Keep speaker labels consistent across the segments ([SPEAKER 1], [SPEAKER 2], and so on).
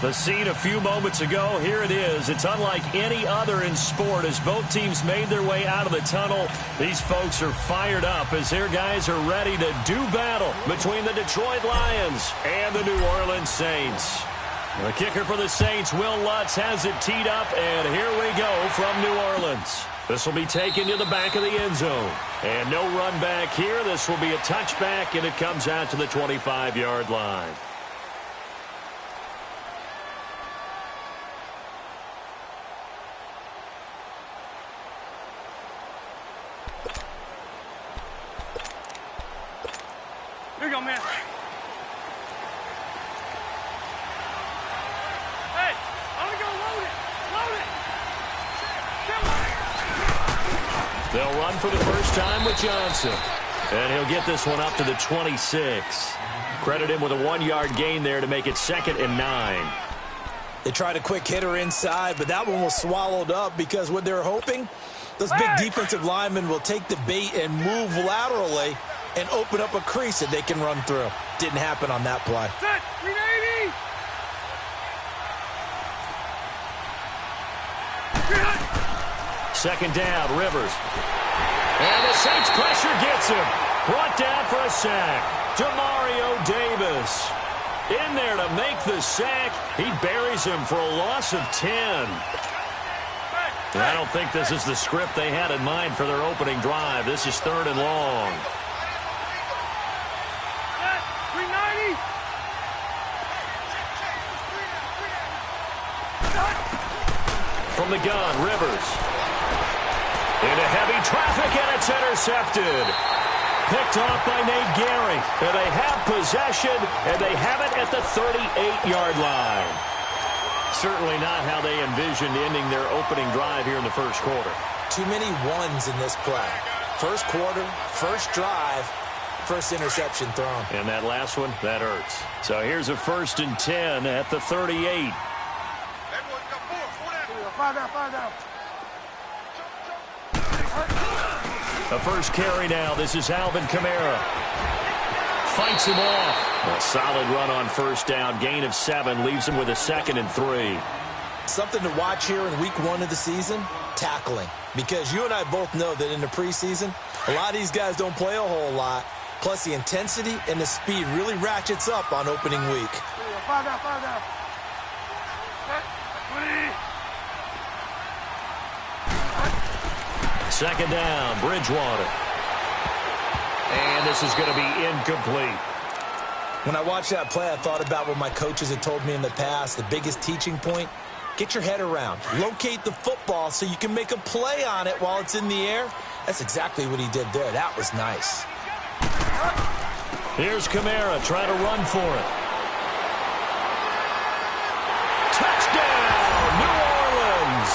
[SPEAKER 1] The scene a few moments ago, here it is. It's unlike any other in sport as both teams made their way out of the tunnel. These folks are fired up as their guys are ready to do battle between the Detroit Lions and the New Orleans Saints. The kicker for the Saints, Will Lutz, has it teed up, and here we go from New Orleans. This will be taken to the back of the end zone. And no run back here. This will be a touchback, and it comes out to the 25-yard line.
[SPEAKER 2] Here you go, man. Hey, I'm going to go load it. Load it.
[SPEAKER 1] They'll run for the first time with Johnson. And he'll get this one up to the 26. Credit him with a 1-yard gain there to make it 2nd and 9.
[SPEAKER 3] They tried a quick hitter inside, but that one was swallowed up because what they're hoping, those big defensive linemen will take the bait and move laterally and open up a crease that they can run through. Didn't happen on that play.
[SPEAKER 2] Set, 380.
[SPEAKER 1] Second down, Rivers. And the Saints pressure gets him. Brought down for a sack. Demario Davis in there to make the sack. He buries him for a loss of 10. And I don't think this is the script they had in mind for their opening drive. This is 3rd and long. From the gun, Rivers. Into heavy traffic, and it's intercepted. Picked off by Nate Gehring. And they have possession, and they have it at the 38-yard line. Certainly not how they envisioned ending their opening drive here in the first quarter.
[SPEAKER 3] Too many ones in this play. First quarter, first drive, first interception thrown.
[SPEAKER 1] And that last one, that hurts. So here's a 1st and 10 at the 38. The first carry now. This is Alvin Kamara. Fights him off. A solid run on first down. Gain of 7. Leaves him with a 2nd and 3.
[SPEAKER 3] Something to watch here in week 1 of the season, tackling. Because you and I both know that in the preseason, a lot of these guys don't play a whole lot. Plus the intensity and the speed really ratchets up on opening week.
[SPEAKER 2] 5 down. 20.
[SPEAKER 1] Second down, Bridgewater. And this is going to be incomplete.
[SPEAKER 3] When I watched that play, I thought about what my coaches had told me in the past. The biggest teaching point, get your head around. Locate the football so you can make a play on it while it's in the air. That's exactly what he did there. That was nice.
[SPEAKER 1] Here's Kamara trying to run for it. Touchdown, New Orleans.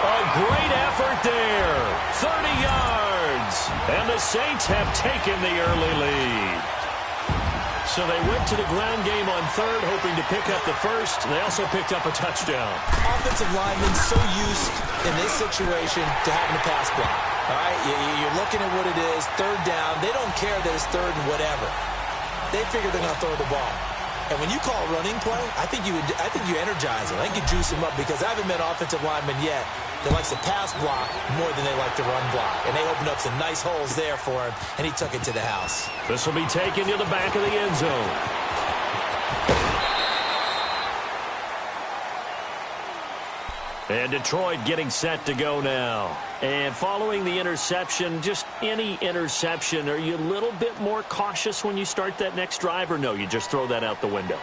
[SPEAKER 1] A great effort there. 30 yards. And the Saints have taken the early lead. So they went to the ground game on 3rd, hoping to pick up the first. They also picked up a touchdown.
[SPEAKER 3] Offensive linemen so used in this situation to having a pass block. All right, you're looking at what it is, 3rd down. They don't care that it's 3rd and whatever. They figure they're going to throw the ball. And when you call a running play, I think you energize them. I think you juice them up because I haven't met offensive linemen yet that likes to pass block more than they like to run block. And they opened up some nice holes there for him, and he took it to the house.
[SPEAKER 1] This will be taken to the back of the end zone. And Detroit getting set to go now. And following the interception, just any interception, are you a little bit more cautious when you start that next drive, or no, you just throw that out the window?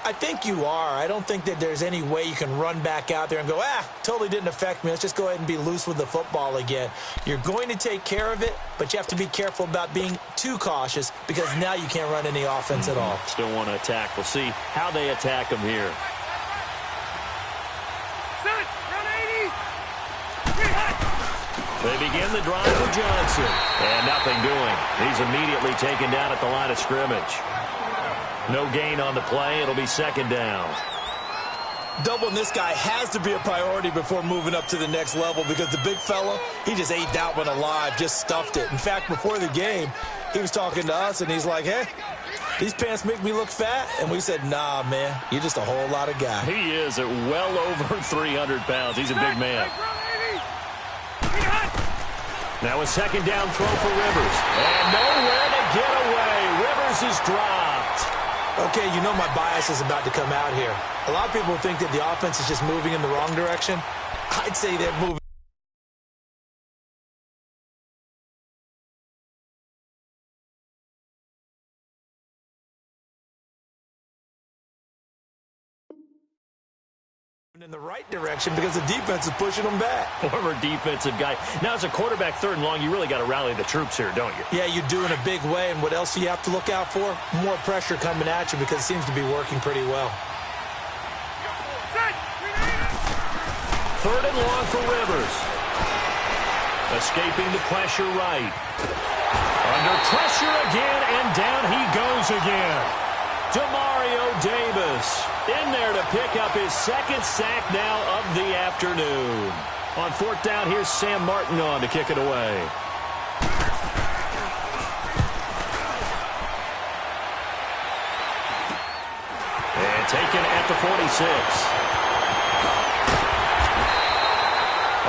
[SPEAKER 3] I think you are. I don't think that there's any way you can run back out there and go, totally didn't affect me. Let's just go ahead and be loose with the football again. You're going to take care of it, but you have to be careful about being too cautious because now you can't run any offense at all.
[SPEAKER 1] Still want to attack. We'll see how they attack them here. They begin the drive with Johnson. And nothing doing. He's immediately taken down at the line of scrimmage. No gain on the play. It'll be 2nd down.
[SPEAKER 3] Doubling this guy has to be a priority before moving up to the next level because the big fella, he just ate that one alive, just stuffed it. In fact, before the game, he was talking to us, and he's like, hey, these pants make me look fat. And we said, nah, man, you're just a whole lot of guy.
[SPEAKER 1] He is at well over 300 pounds. He's a big man. Now a second down throw for Rivers. And nowhere to get away. Rivers is dropped.
[SPEAKER 3] Okay, you know my bias is about to come out here. A lot of people think that the offense is just moving in the wrong direction. I'd say they're moving in the right direction because the defense is pushing them back.
[SPEAKER 1] Former defensive guy. Now, as a quarterback, third and long, you really got to rally the troops here, don't you?
[SPEAKER 3] Yeah, you do in a big way. And what else do you have to look out for? More pressure coming at you because it seems to be working pretty well.
[SPEAKER 1] Third and long for Rivers. Escaping the pressure right. Under pressure again, and down he goes again. Demario Davis in there to pick up his second sack now of the afternoon. On fourth down, here's Sam Martin on to kick it away. And taken at the 46.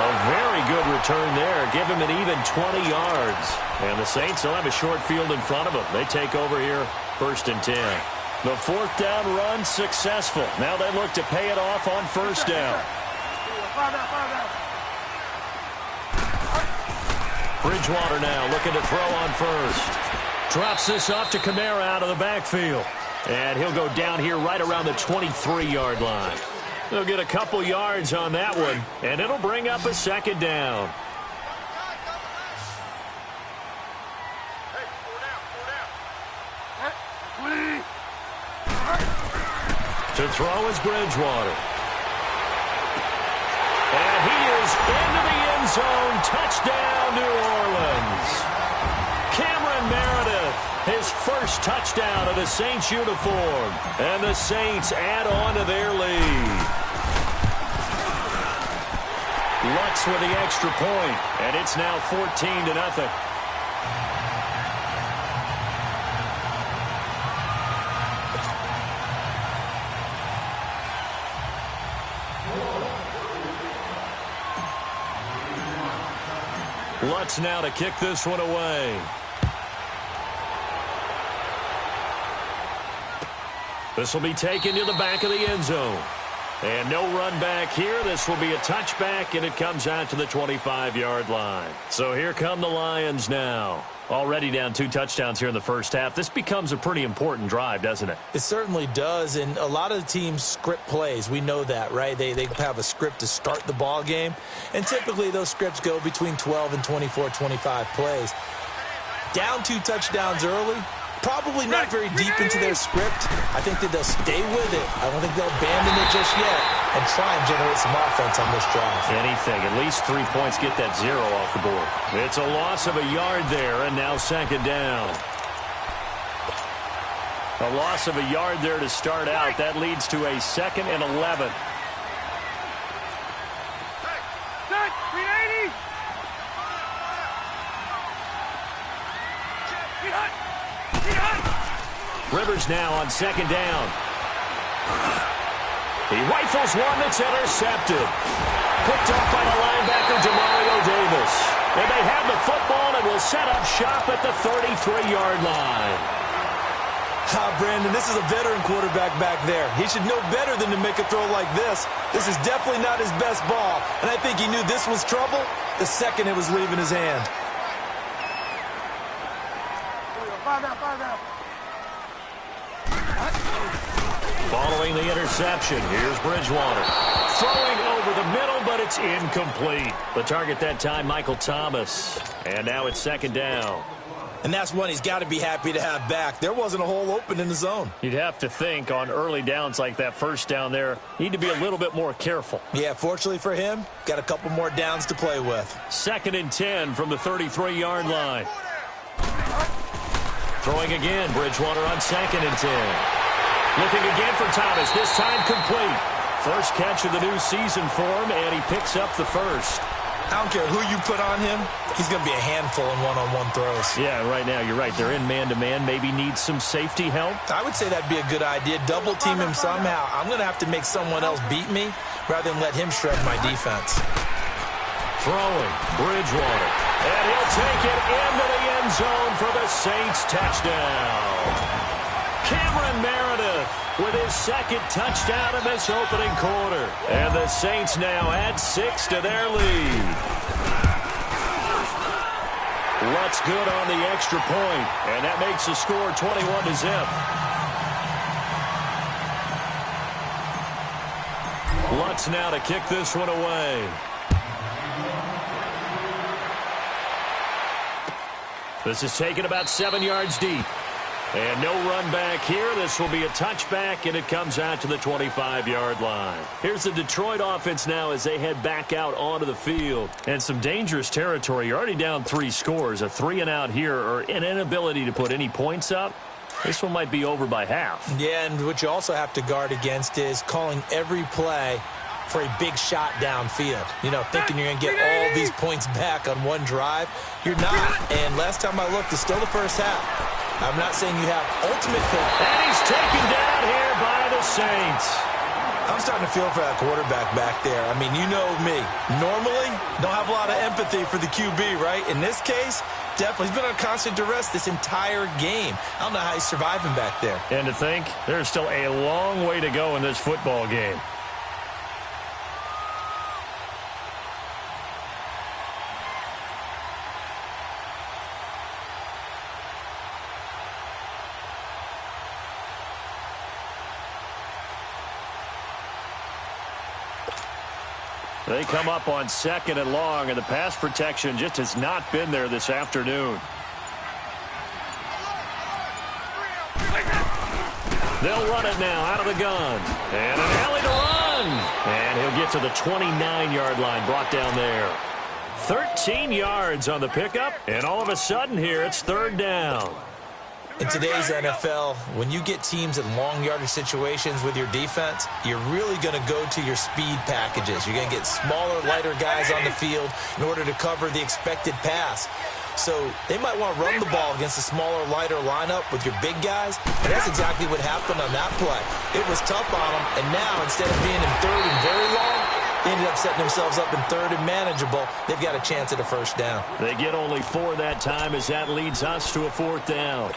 [SPEAKER 1] A very good return there. Give him an even 20 yards. And the Saints will have a short field in front of them. They take over here, first and 10. The fourth down run successful. Now they look to pay it off on first down. Bridgewater now looking to throw on first. Drops this off to Kamara out of the backfield. And he'll go down here right around the 23-yard line. They'll get a couple yards on that one, and it'll bring up a second down. To throw is Bridgewater. And he is into the end zone. Touchdown, New Orleans. Cameron Meredith, his first touchdown of the Saints uniform. And the Saints add on to their lead. Lutz with the extra point, and it's now 14-0. Lutz now to kick this one away. This will be taken to the back of the end zone. And no run back here. This will be a touchback, and it comes out to the 25-yard line. So here come the Lions now. Already down 2 touchdowns here in the first half. This becomes a pretty important drive, doesn't it?
[SPEAKER 3] It certainly does, and a lot of the teams script plays. We know that, right? They have a script to start the ball game, and typically those scripts go between 12 and 24, 25 plays. Down 2 touchdowns early, probably not very deep into their script. I think that they'll stay with it. I don't think they'll abandon it just yet and try and generate some offense on this drive.
[SPEAKER 1] Anything. At least 3 points. Get that 0 off the board. It's a loss of a yard there, and now second down. A loss of a yard there to start out. That leads to a 2nd and 11. Rivers now on second down. He rifles one that's intercepted. Picked up by the linebacker, Demario Davis. And they have the football and will set up shop at the 33-yard line.
[SPEAKER 3] Brandon, this is a veteran quarterback back there. He should know better than to make a throw like this. This is definitely not his best ball. And I think he knew this was trouble the second it was leaving his hand.
[SPEAKER 1] Following the interception, here's Bridgewater. Throwing over the middle, but it's incomplete. The target that time, Michael Thomas. And now it's second down.
[SPEAKER 3] And that's one he's got to be happy to have back. There wasn't a hole open in the zone.
[SPEAKER 1] You'd have to think on early downs like that first down there, need to be a little bit more careful.
[SPEAKER 3] Yeah, fortunately for him, got a couple more downs to play with.
[SPEAKER 1] 2nd and 10 from the 33-yard line. Throwing again, Bridgewater on 2nd and 10. Looking again for Thomas, this time complete. First catch of the new season for him, and he picks up the first.
[SPEAKER 3] I don't care who you put on him, he's going to be a handful in one-on-one throws.
[SPEAKER 1] Yeah, right now, you're right. They're in man-to-man. Maybe need some safety help.
[SPEAKER 3] I would say that'd be a good idea. Double team him somehow. I'm going to have to make someone else beat me rather than let him shred my defense.
[SPEAKER 1] Throwing, Bridgewater. And he'll take it into the end zone for the Saints touchdown. Cameron Meredith with his second touchdown in this opening quarter. And the Saints now add 6 to their lead. Lutz good on the extra point, and that makes the score 21-0. Lutz now to kick this one away. This is taken about 7 yards deep. And no run back here. This will be a touchback, and it comes out to the 25-yard line. Here's the Detroit offense now as they head back out onto the field. And some dangerous territory. You're already down 3 scores. A 3-and-out here, or an inability to put any points up. This one might be over by half.
[SPEAKER 3] Yeah, and what you also have to guard against is calling every play for a big shot downfield. You know, thinking you're going to get all these points back on one drive. You're not. And last time I looked, it's still the first half. I'm not saying you have ultimate faith.
[SPEAKER 1] And he's taken down here by the Saints.
[SPEAKER 3] I'm starting to feel for that quarterback back there. I mean, you know me. Normally, don't have a lot of empathy for the QB, right? In this case, definitely. He's been on constant duress this entire game. I don't know how he's surviving back there.
[SPEAKER 1] And to think, there's still a long way to go in this football game. They come up on 2nd and long, and the pass protection just has not been there this afternoon. They'll run it now out of the gun. And an alley to run. And he'll get to the 29-yard line, brought down there. 13 yards on the pickup, and all of a sudden here it's 3rd down.
[SPEAKER 3] In today's NFL, when you get teams in long yardage situations with your defense, you're really going to go to your speed packages. You're going to get smaller, lighter guys on the field in order to cover the expected pass. So they might want to run the ball against a smaller, lighter lineup with your big guys, and that's exactly what happened on that play. It was tough on them, and now instead of being in 3rd and very long, they ended up setting themselves up in 3rd and manageable. They've got a chance at a 1st down.
[SPEAKER 1] They get only 4 that time as that leads us to a 4th down.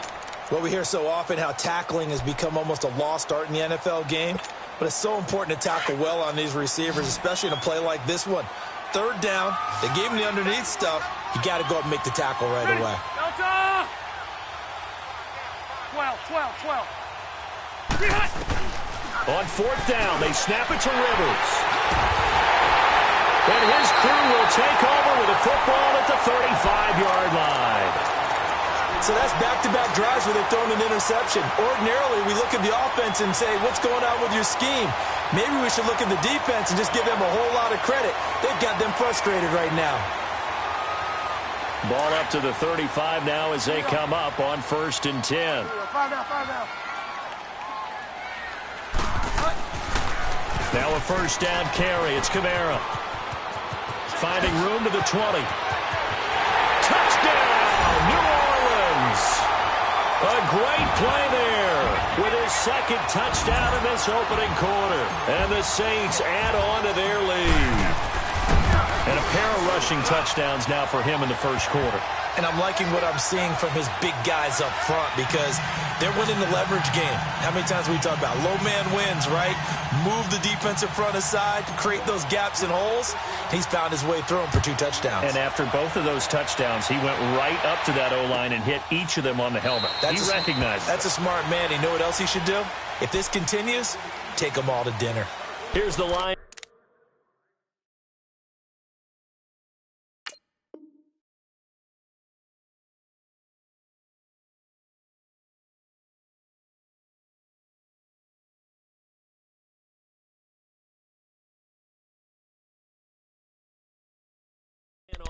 [SPEAKER 3] Well, we hear so often how tackling has become almost a lost art in the NFL game, but it's so important to tackle well on these receivers, especially in a play like this one. 3rd down, they gave him the underneath stuff. You got to go up and make the tackle right away.
[SPEAKER 2] Delta! 12.
[SPEAKER 1] On 4th down, they snap it to Rivers. And his crew will take over with a football at the 35-yard line.
[SPEAKER 3] So that's back-to-back drives where they've thrown an interception. Ordinarily, we look at the offense and say, what's going on with your scheme? Maybe we should look at the defense and just give them a whole lot of credit. They've got them frustrated right now.
[SPEAKER 1] Ball up to the 35 now as they come up on 1st and 10.
[SPEAKER 2] 5 down.
[SPEAKER 1] Now a 1st down carry. It's Kamara. Finding room to the 20. Touchdown, New Orleans. A great play there with his 2nd touchdown in this opening quarter. And the Saints add on to their lead. And a pair of rushing touchdowns now for him in the 1st quarter.
[SPEAKER 3] And I'm liking what I'm seeing from his big guys up front because they're winning the leverage game. How many times we talk about low man wins, right? Move the defensive front aside, create those gaps and holes. He's found his way through them for 2 touchdowns.
[SPEAKER 1] And after both of those touchdowns, he went right up to that O-line and hit each of them on the helmet. He recognized it.
[SPEAKER 3] That's a smart man. You know what else he should do? If this continues, take them all to dinner.
[SPEAKER 1] Here's the line.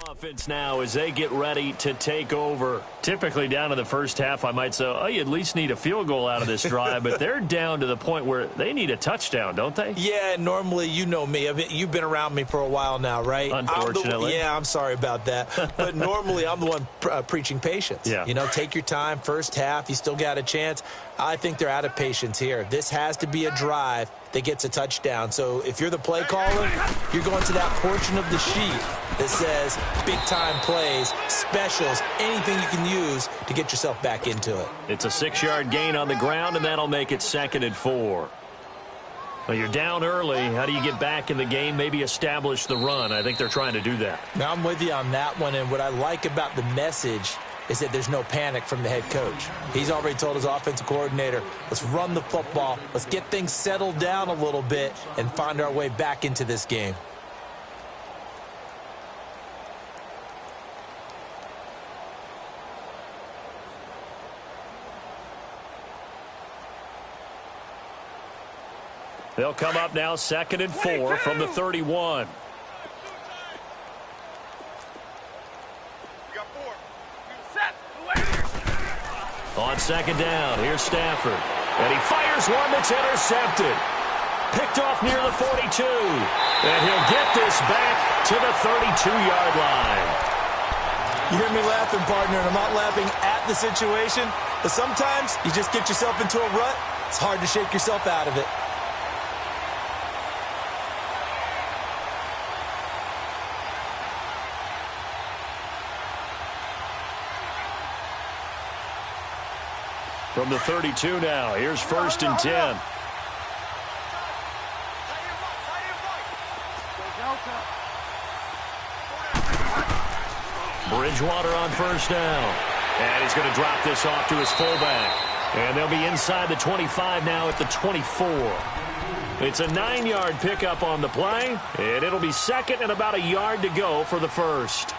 [SPEAKER 1] Offense now as they get ready to take over. Typically down to the first half, I might say, oh, you at least need a field goal out of this drive, but they're down to the point where they need a touchdown, don't they?
[SPEAKER 3] Yeah, normally, you know me. You've been around me for a while now, right?
[SPEAKER 1] Unfortunately.
[SPEAKER 3] I'm sorry about that. But normally, I'm the one preaching patience.
[SPEAKER 1] Yeah.
[SPEAKER 3] You know, take your time, first half, you still got a chance. I think they're out of patience here. This has to be a drive that gets a touchdown. So if you're the play caller, you're going to that portion of the sheet that says big-time plays, specials, anything you can use to get yourself back into it.
[SPEAKER 1] It's a 6-yard gain on the ground, and that'll make it 2nd and 4. Well, you're down early. How do you get back in the game, maybe establish the run? I think they're trying to do that.
[SPEAKER 3] Now, I'm with you on that one, and what I like about the message is that there's no panic from the head coach. He's already told his offensive coordinator, let's run the football, let's get things settled down a little bit and find our way back into this game.
[SPEAKER 1] They'll come up now 2nd and 4 from the 31. On 2nd down, here's Stafford. And he fires one that's intercepted. Picked off near the 42. And he'll get this back to the 32-yard line.
[SPEAKER 3] You hear me laughing, partner, and I'm not laughing at the situation, but sometimes you just get yourself into a rut. It's hard to shake yourself out of it.
[SPEAKER 1] From the 32 now, here's 1st and 10. Bridgewater on 1st down. And he's going to drop this off to his fullback. And they'll be inside the 25 now at the 24. It's a 9-yard pickup on the play, and it'll be 2nd and about a yard to go for the 1st.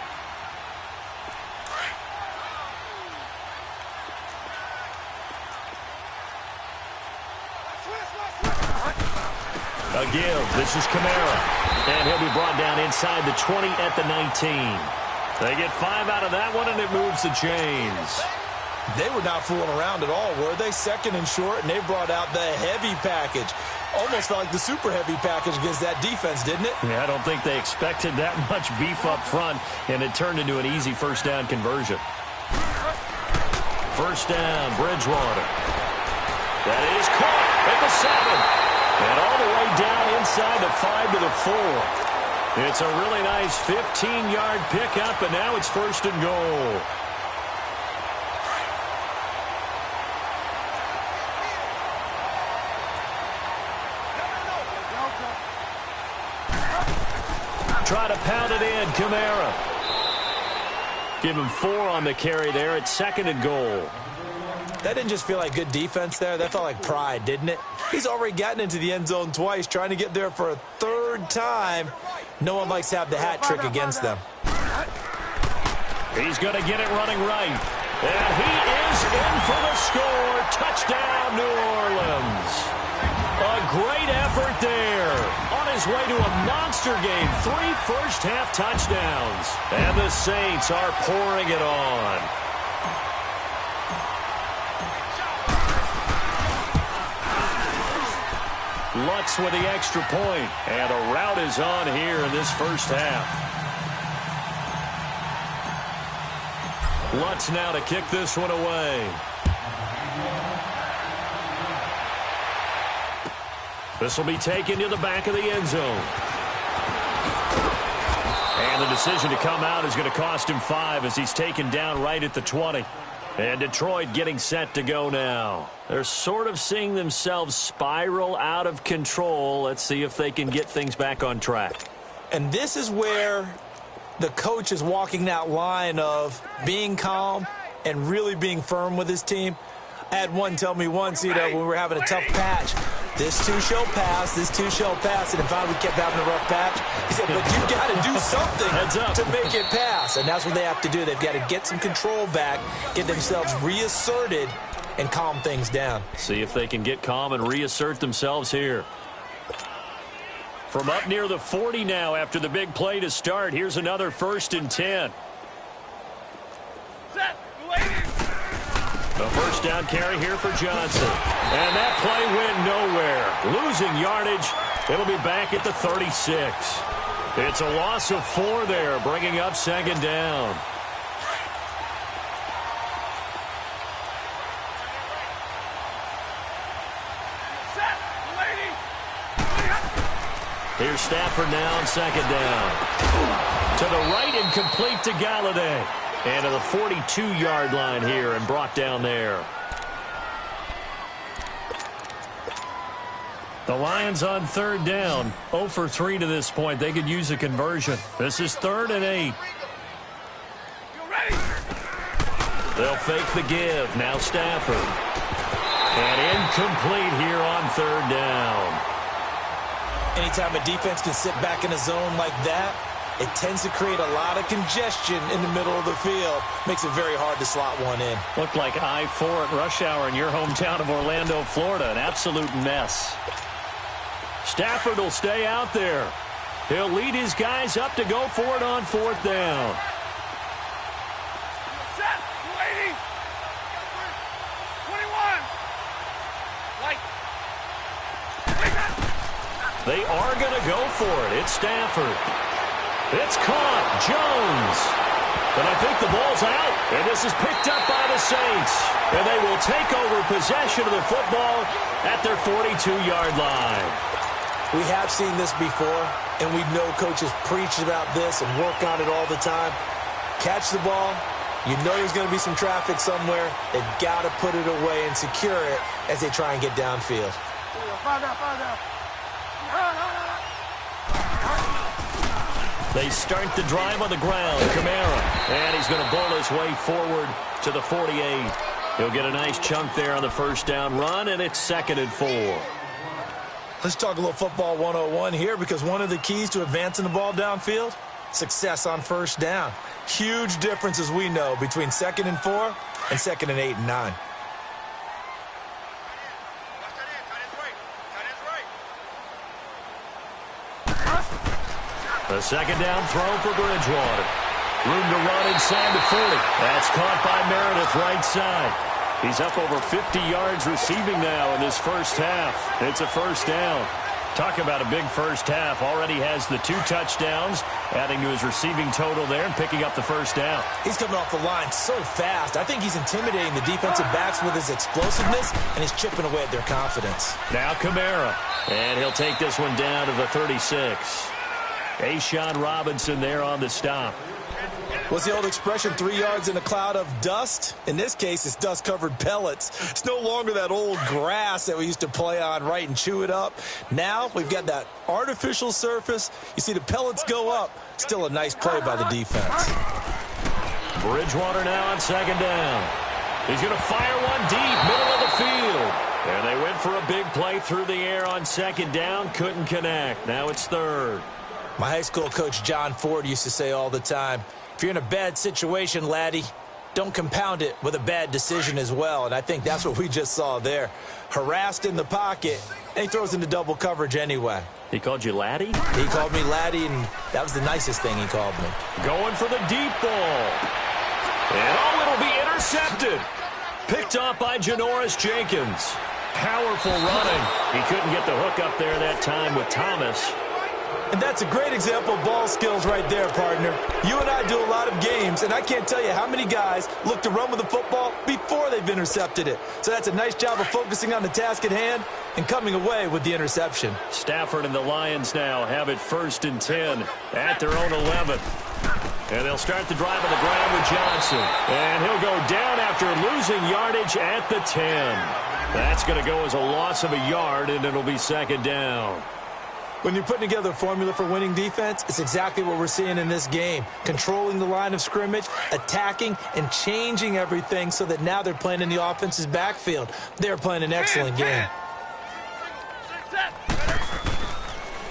[SPEAKER 1] A give. This is Kamara. And he'll be brought down inside the 20 at the 19. They get 5 out of that one, and it moves the chains.
[SPEAKER 3] They were not fooling around at all, were they? 2nd and short, and they brought out the heavy package. Almost felt like the super heavy package against that defense, didn't it?
[SPEAKER 1] Yeah, I don't think they expected that much beef up front, and it turned into an easy 1st down conversion. 1st down, Bridgewater. That is caught at the 7. And all the way down inside the 5 to the 4. It's a really nice 15-yard pickup, and now it's 1st and goal. Try to pound it in, Kamara. Give him 4 on the carry there at 2nd and goal.
[SPEAKER 3] That didn't just feel like good defense there. That felt like pride, didn't it? He's already gotten into the end zone twice, trying to get there for a 3rd time. No one likes to have the hat trick against them.
[SPEAKER 1] He's going to get it running right. And he is in for the score. Touchdown, New Orleans. A great effort there. On his way to a monster game. 3 first-half touchdowns. And the Saints are pouring it on. Lutz with the extra point, and a rout is on here in this 1st half. Lutz now to kick this one away. This will be taken to the back of the end zone. And the decision to come out is going to cost him 5 as he's taken down right at the 20. And Detroit getting set to go now. They're sort of seeing themselves spiral out of control. Let's see if they can get things back on track.
[SPEAKER 3] And this is where the coach is walking that line of being calm and really being firm with his team. I had one tell me once, when we were having a tough patch, this too shall pass, this too shall pass, and finally we kept having a rough patch. He said, but you've got to do something to make it pass, and that's what they have to do. They've got to get some control back, get themselves reasserted, and calm things down.
[SPEAKER 1] See if they can get calm and reassert themselves here. From up near the 40 now after the big play to start. Here's another 1st and 10. A first down carry here for Johnson. And that play went nowhere. Losing yardage. It'll be back at the 36. It's a loss of 4 there, bringing up 2nd down. Here's Stafford now on 2nd down. To the right and complete to Galladay. And to the 42-yard line here and brought down there. The Lions on 3rd down. 0 for 3 to this point. They could use a conversion. This is 3rd and 8. They'll fake the give. Now Stafford. And incomplete here on 3rd down.
[SPEAKER 3] Anytime a defense can sit back in a zone like that, it tends to create a lot of congestion in the middle of the field. Makes it very hard to slot one in.
[SPEAKER 1] Looked like I-4 at rush hour in your hometown of Orlando, Florida. An absolute mess. Stafford will stay out there. He'll lead his guys up to go for it on 4th down. They are going to go for it. It's Stafford. It's caught. Jones. But I think the ball's out. And this is picked up by the Saints. And they will take over possession of the football at their 42-yard line.
[SPEAKER 3] We have seen this before, and we know coaches preach about this and work on it all the time. Catch the ball. You know there's going to be some traffic somewhere. They've got to put it away and secure it as they try and get downfield.
[SPEAKER 2] Find out.
[SPEAKER 1] They start the drive on the ground. Kamara. And he's going to bowl his way forward to the 48. He'll get a nice chunk there on the first down run, and it's 2nd and 4.
[SPEAKER 3] Let's talk a little football 101 here, because one of the keys to advancing the ball downfield, success on first down. Huge difference, as we know, between 2nd and 4 and 2nd and 8 and 9.
[SPEAKER 1] The 2nd down throw for Bridgewater. Room to run inside the 40. That's caught by Meredith right side. He's up over 50 yards receiving now in this first half. It's a first down. Talk about a big first half. Already has the 2 touchdowns, adding to his receiving total there and picking up the first down.
[SPEAKER 3] He's coming off the line so fast. I think he's intimidating the defensive backs with his explosiveness, and he's chipping away at their confidence.
[SPEAKER 1] Now Kamara. And he'll take this one down to the 36. A'Shawn Robinson there on the stop.
[SPEAKER 3] What's the old expression, 3 yards in a cloud of dust? In this case, it's dust-covered pellets. It's no longer that old grass that we used to play on, right, and chew it up. Now we've got that artificial surface. You see the pellets go up. Still a nice play by the defense.
[SPEAKER 1] Bridgewater now on 2nd down. He's going to fire one deep, middle of the field. And they went for a big play through the air on 2nd down. Couldn't connect. Now it's 3rd.
[SPEAKER 3] My high school coach, John Ford, used to say all the time, if you're in a bad situation, laddie, don't compound it with a bad decision as well. And I think that's what we just saw there. Harassed in the pocket, and he throws into double coverage anyway.
[SPEAKER 1] He called you laddie?
[SPEAKER 3] He called me laddie, and that was the nicest thing he called me.
[SPEAKER 1] Going for the deep ball. And it'll be intercepted. Picked off by Janoris Jenkins. Powerful running. He couldn't get the hook up there that time with Thomas.
[SPEAKER 3] And that's a great example of ball skills right there, partner. You and I do a lot of games, and I can't tell you how many guys look to run with the football before they've intercepted it. So that's a nice job of focusing on the task at hand and coming away with the interception.
[SPEAKER 1] Stafford and the Lions now have it 1st and 10 at their own 11. And they'll start the drive on the ground with Johnson. And he'll go down after losing yardage at the 10. That's going to go as a loss of a yard, and it'll be 2nd down.
[SPEAKER 3] When you're putting together a formula for winning defense, it's exactly what we're seeing in this game. Controlling the line of scrimmage, attacking, and changing everything so that now they're playing in the offense's backfield. They're playing an excellent game.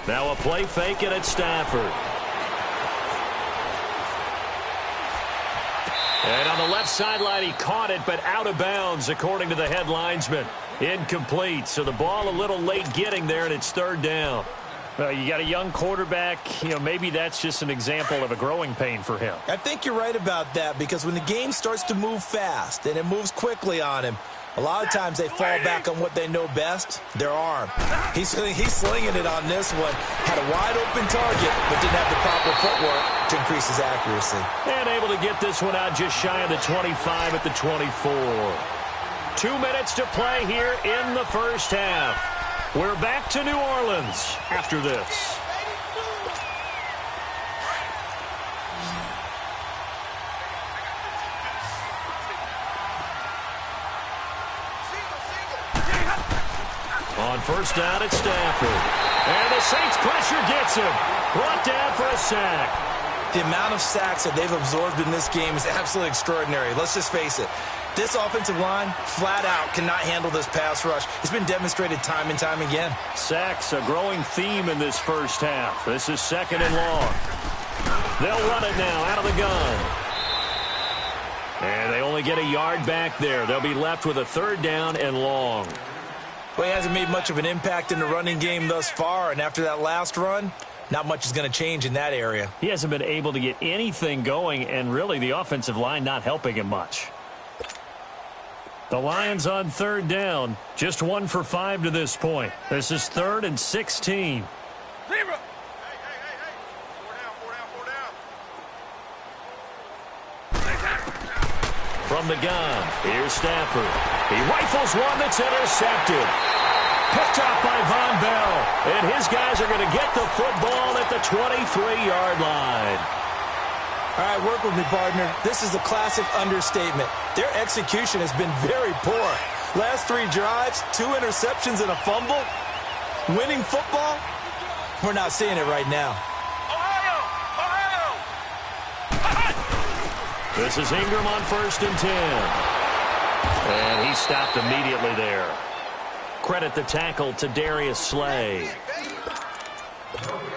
[SPEAKER 1] Now a play fake, and it's Stafford. And on the left sideline, he caught it, but out of bounds, according to the head linesman. Incomplete, so the ball a little late getting there, and it's 3rd down. Well, you got a young quarterback. Maybe that's just an example of a growing pain for him.
[SPEAKER 3] I think you're right about that, because when the game starts to move fast and it moves quickly on him, a lot of times they fall back on what they know best, their arm. He's slinging it on this one. Had a wide-open target, but didn't have the proper footwork to increase his accuracy.
[SPEAKER 1] And able to get this one out just shy of the 25 at the 24. 2 minutes to play here in the first half. We're back to New Orleans after this. On first down, it's Stafford. And the Saints pressure gets him. Brought down for a sack.
[SPEAKER 3] The amount of sacks that they've absorbed in this game is absolutely extraordinary. Let's just face it. This offensive line, flat out, cannot handle this pass rush. It's been demonstrated time and time again.
[SPEAKER 1] Sacks, a growing theme in this first half. This is second and long. They'll run it now out of the gun. And they only get a yard back there. They'll be left with a third down and long.
[SPEAKER 3] Well, he hasn't made much of an impact in the running game thus far, and after that last run, not much is going to change in that area.
[SPEAKER 1] He hasn't been able to get anything going, and really the offensive line not helping him much. The Lions on third down, just 1 for 5 to this point. This is 3rd and 16.
[SPEAKER 2] Zero.
[SPEAKER 1] From the gun, here's Stafford. He rifles one that's intercepted. Picked off by Von Bell. And his guys are going to get the football at the 23-yard line.
[SPEAKER 3] All right, work with me, partner. This is a classic understatement. Their execution has been very poor. Last 3 drives, 2 interceptions and a fumble. Winning football? We're not seeing it right now.
[SPEAKER 1] This is Ingram on 1st and 10. And he stopped immediately there. Credit the tackle to Darius Slay.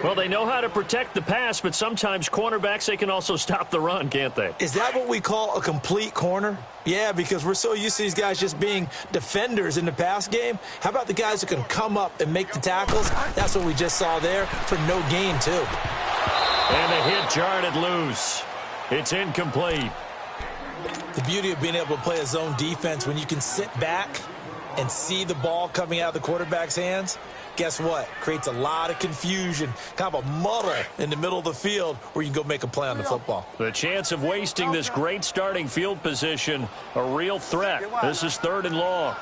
[SPEAKER 1] Well, they know how to protect the pass, but sometimes cornerbacks, they can also stop the run, can't they?
[SPEAKER 3] Is that what we call a complete corner? Yeah, because we're so used to these guys just being defenders in the pass game. How about the guys who can come up and make the tackles? That's what we just saw there for no gain, too.
[SPEAKER 1] And the hit jarred it loose. It's incomplete.
[SPEAKER 3] The beauty of being able to play a zone defense when you can sit back and see the ball coming out of the quarterback's hands, guess what? Creates a lot of confusion, kind of a muddle in the middle of the field where you can go make a play on the football.
[SPEAKER 1] The chance of wasting this great starting field position, a real threat. This is 3rd and long.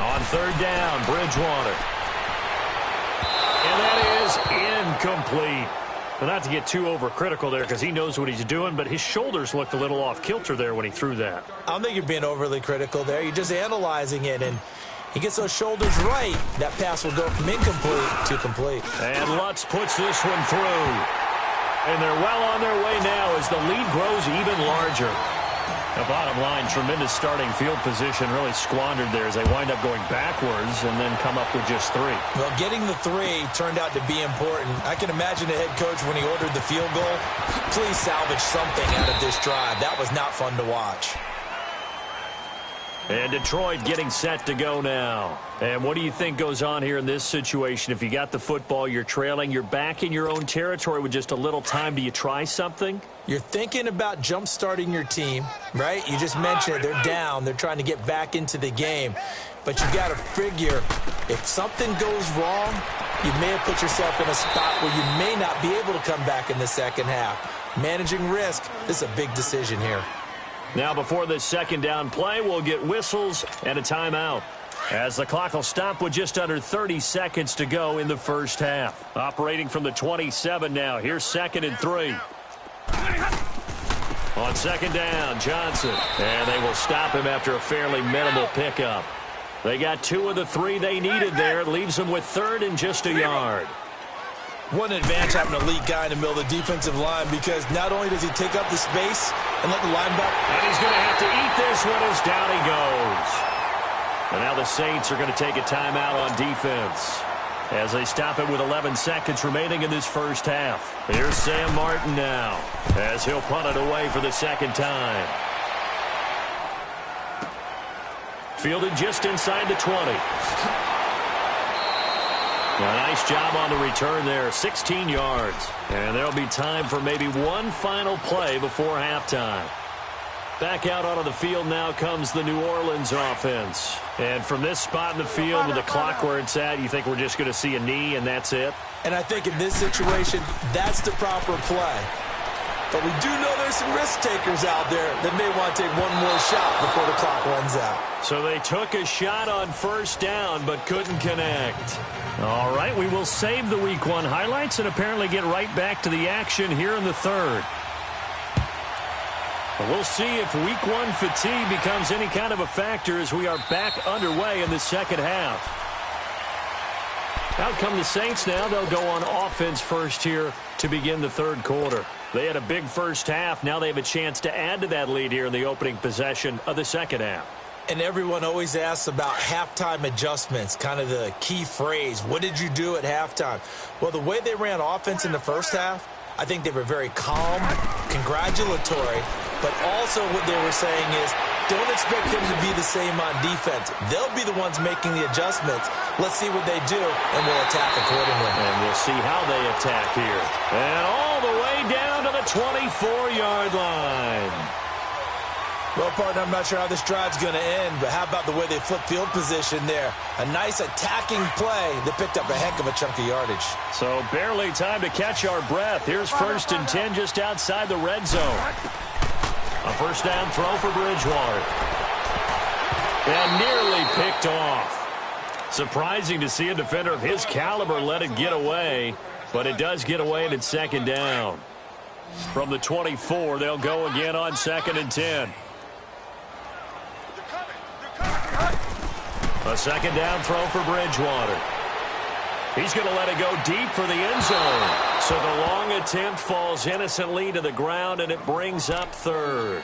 [SPEAKER 1] On 3rd down, Bridgewater. And that is incomplete. Well, not to get too overcritical there because he knows what he's doing, but his shoulders looked a little off kilter there when he threw that.
[SPEAKER 3] I don't think you're being overly critical there. You're just analyzing it, and he gets those shoulders right. That pass will go from incomplete to complete.
[SPEAKER 1] And Lutz puts this one through. And they're well on their way now as the lead grows even larger. The bottom line, tremendous starting field position, really squandered there as they wind up going backwards and then come up with just 3.
[SPEAKER 3] Well, getting the 3 turned out to be important. I can imagine the head coach when he ordered the field goal. Please salvage something out of this drive. That was not fun to watch.
[SPEAKER 1] And Detroit getting set to go now. And what do you think goes on here in this situation? If you got the football, you're trailing, you're back in your own territory with just a little time. Do you try something?
[SPEAKER 3] You're thinking about jump-starting your team, right? You just mentioned it. They're down. They're trying to get back into the game. But you got to figure if something goes wrong, you may have put yourself in a spot where you may not be able to come back in the second half. Managing risk, this is a big decision here.
[SPEAKER 1] Now before this second down play, we'll get whistles and a timeout, as the clock will stop with just under 30 seconds to go in the first half. Operating from the 27 now. Here's 2nd and 3. On 2nd down, Johnson. And they will stop him after a fairly minimal pickup. They got 2 of the 3 they needed there. It leaves them with 3rd and just a yard.
[SPEAKER 3] What an advantage having an elite guy in the middle of the defensive line, because not only does he take up the space and let the linebacker...
[SPEAKER 1] And he's going to have to eat this one as down he goes. And now the Saints are going to take a timeout on defense as they stop it with 11 seconds remaining in this first half. Here's Sam Martin now as he'll punt it away for the second time. Fielded just inside the 20. A nice job on the return there, 16 yards. And there'll be time for maybe one final play before halftime. Back out onto the field now comes the New Orleans offense. And from this spot in the field with the clock where it's at, you think we're just going to see a knee and that's it?
[SPEAKER 3] And I think in this situation, that's the proper play. But we do know there's some risk takers out there that may want to take one more shot before the clock runs out.
[SPEAKER 1] So they took a shot on first down but couldn't connect. All right, we will save the Week 1 highlights and apparently get right back to the action here in the third. But we'll see if Week 1 fatigue becomes any kind of a factor as we are back underway in the second half. Out come the Saints now. They'll go on offense first here to begin the third quarter. They had a big first half. Now they have a chance to add to that lead here in the opening possession of the second half.
[SPEAKER 3] And everyone always asks about halftime adjustments, kind of the key phrase. What did you do at halftime? Well, the way they ran offense in the first half, I think they were very calm, congratulatory, but also what they were saying is, don't expect them to be the same on defense. They'll be the ones making the adjustments. Let's see what they do, and we'll attack accordingly.
[SPEAKER 1] And we'll see how they attack here. And all the way down to the 24-yard line.
[SPEAKER 3] Well, partner, I'm not sure how this drive's going to end, but how about the way they flip field position there? A nice attacking play that picked up a heck of a chunk of yardage.
[SPEAKER 1] So barely time to catch our breath. Here's 1st and 10 just outside the red zone. A first down throw for Bridgewater. And nearly picked off. Surprising to see a defender of his caliber let it get away, but it does get away and it's second down. From the 24, they'll go again on 2nd and 10. A second down throw for Bridgewater. He's going to let it go deep for the end zone. So the long attempt falls innocently to the ground, and it brings up 3rd.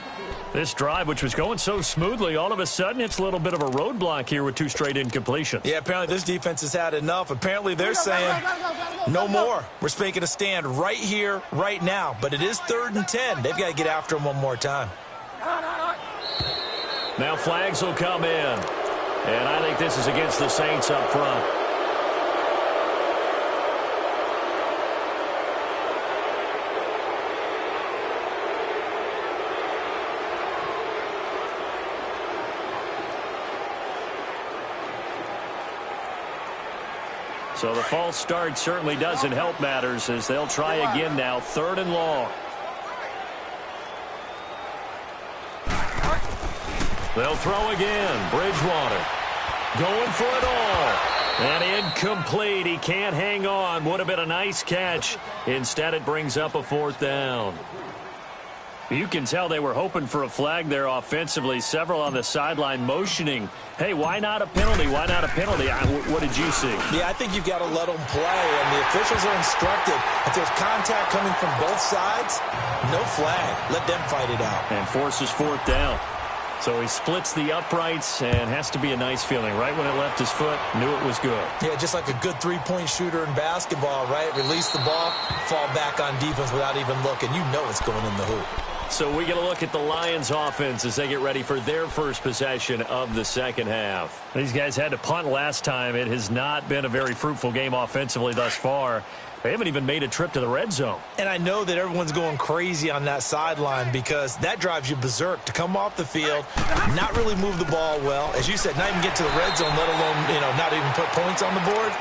[SPEAKER 1] This drive, which was going so smoothly, all of a sudden it's a little bit of a roadblock here with 2 straight incompletions.
[SPEAKER 3] Yeah, apparently this defense has had enough. Apparently they're saying no more. We're making a stand right here, right now. But it is 3rd and 10. They've got to get after him one more time.
[SPEAKER 1] Now flags will come in. And I think this is against the Saints up front. So the false start certainly doesn't help matters as they'll try again now, 3rd and long. They'll throw again. Bridgewater going for it all. And incomplete. He can't hang on. Would have been a nice catch. Instead, it brings up a 4th down. You can tell they were hoping for a flag there offensively. Several on the sideline motioning. Hey, why not a penalty? Why not a penalty? What did you see?
[SPEAKER 3] Yeah, I think you've got to let them play, and the officials are instructed. If there's contact coming from both sides, no flag. Let them fight it out.
[SPEAKER 1] And forces 4th down. So he splits the uprights and has to be a nice feeling. Right when it left his foot, knew it was good.
[SPEAKER 3] Yeah, just like a good three-point shooter in basketball, right? Release the ball, fall back on defense without even looking. You know it's going in the hoop.
[SPEAKER 1] So we get a look at the Lions offense as they get ready for their first possession of the second half. These guys had to punt last time. It has not been a very fruitful game offensively thus far. They haven't even made a trip to the red zone.
[SPEAKER 3] And I know that everyone's going crazy on that sideline because that drives you berserk to come off the field, not really move the ball well. As you said, not even get to the red zone, let alone, not even put points on the board.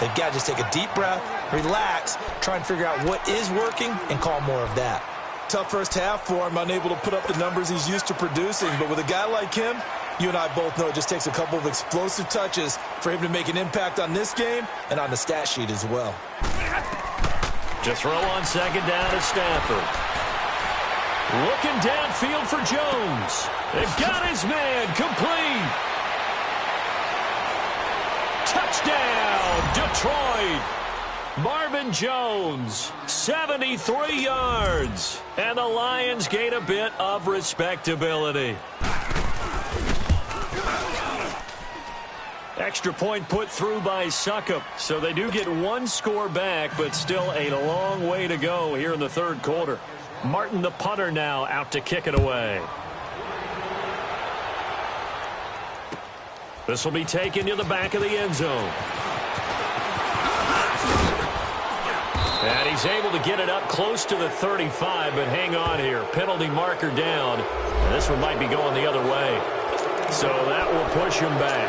[SPEAKER 3] They've got to just take a deep breath, relax, try and figure out what is working and call more of that. Tough first half for him, unable to put up the numbers he's used to producing. But with a guy like him, you and I both know it just takes a couple of explosive touches for him to make an impact on this game and on the stat sheet as well.
[SPEAKER 1] To throw on second down to Stafford. Looking downfield for Jones. They've got his man complete. Touchdown, Detroit. Marvin Jones, 73 yards. And the Lions gain a bit of respectability. Extra point put through by Suckup. So they do get one score back, but still a long way to go here in the third quarter. Martin, the punter, now out to kick it away. This will be taken to the back of the end zone. And he's able to get it up close to the 35, but hang on here. Penalty marker down. And this one might be going the other way. So that will push him back.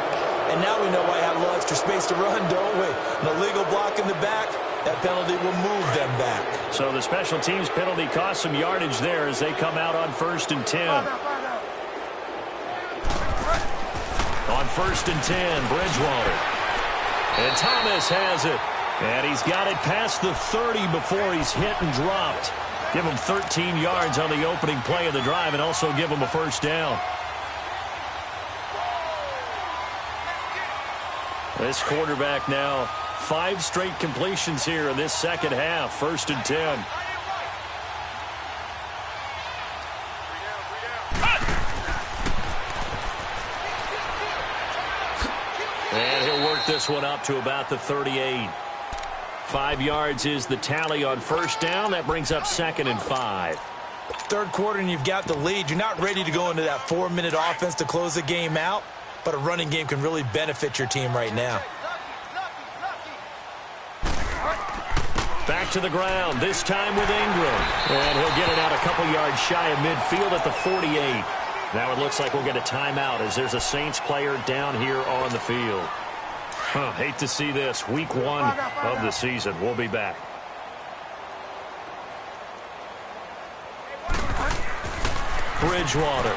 [SPEAKER 3] And now we know why I have a little extra space to run, don't we? An illegal block in the back. That penalty will move them back.
[SPEAKER 1] So the special teams penalty cost some yardage there as they come out on 1st and 10. On 1st and 10, Bridgewater. And Thomas has it. And he's got it past the 30 before he's hit and dropped. Give him 13 yards on the opening play of the drive and also give him a first down. This quarterback now 5 straight completions here in this second half. 1st and 10. And he'll work this one up to about the 38. 5 yards is the tally on first down. That brings up 2nd and 5.
[SPEAKER 3] Third quarter and you've got the lead. You're not ready to go into that 4-minute offense to close the game out, but a running game can really benefit your team right now.
[SPEAKER 1] Back to the ground, this time with Ingram. And he'll get it out a couple yards shy of midfield at the 48. Now it looks like we'll get a timeout as there's a Saints player down here on the field. Hate to see this. Week 1 of the season. We'll be back. Bridgewater